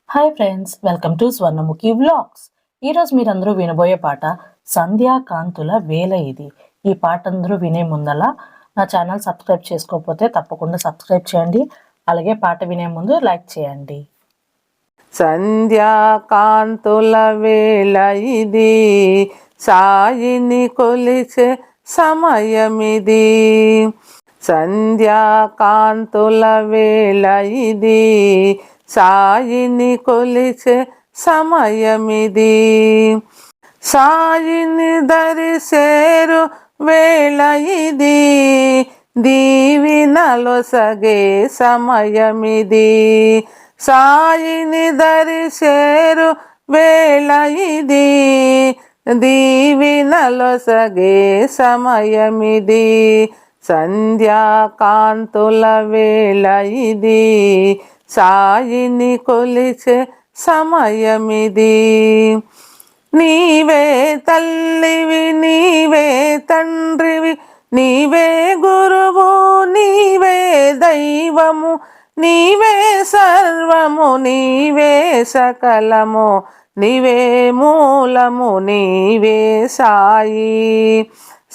Hi friends, welcome to Swarnamukhi vlogs. ఈరోజు మీరందరూ వినబోయే పాట సంధ్యాకాంతుల వేల. ఈ పాట అందరూ వినే ముందల నా ఛానల్ సబ్స్క్రైబ్ చేసుకోకపోతే తప్పకుండా సబ్స్క్రైబ్ చేయండి. అలాగే పాట వినే ముందు లైక్ చేయండి. సంధ్యాకాంతుల వేళ ఇది, సాయిని కొలిచే సమయమిది. సంధ్యాకాంతుల వేళ ఇది, సాయిని కొలిచే సమయమిది. సాయిని దరిసేరు వేళ ఇది, దీవినలొసగే సమయమిది. సాయిని దరిసేరు వేళ ఇది, దీవినలొసగే సమయమిది. సంధ్యాకాంతుల వేళ ఇది, సాయిని కొలిచే సమయమిది. నీవే తల్లివి, నీవే తండ్రివి, నీవే గురువు, నీవే దైవము, నీవే సర్వము, నీవే సకలము, నీవే మూలము, నీవే సాయి.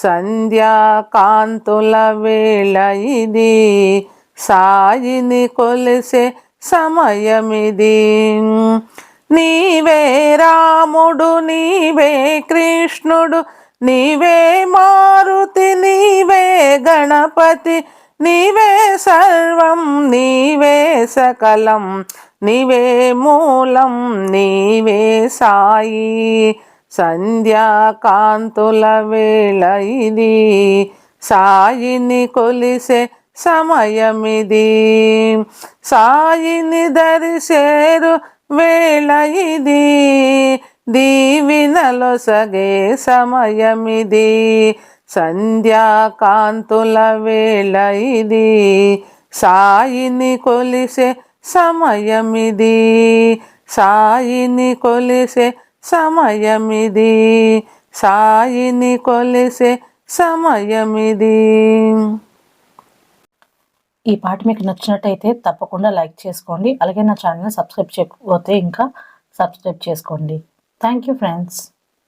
సంధ్యాకాంతుల వేళ ఇది, సాయిని కొలిసే సమయమిది. నీవే రాముడు, నీవే కృష్ణుడు, నీవే మారుతి, నీవే గణపతి, నీవే సర్వం, నీవే సకలం, నీవే మూలం, నీవే సాయి. సంధ్యాకాంతుల వేళ ఇది, సాయిని కొలిసే సమయమిది. సాయిని దరిసేరు వేళ ఇది, దీవినలొసగే సమయమిది. సంధ్యాకాంతుల వేళ ఇది, సాయిని కొలిసే సమయమిది. సాయిని కొలిసే సమయమిది, సాయిని కొలిసే సమయమిది. ఈ పాట మీకు నచ్చినట్టయితే తప్పకుండా లైక్ చేసుకోండి. అలాగే నా ఛానల్ సబ్స్క్రైబ్ చేయకపోతే ఇంకా సబ్స్క్రైబ్ చేసుకోండి. Thank you friends.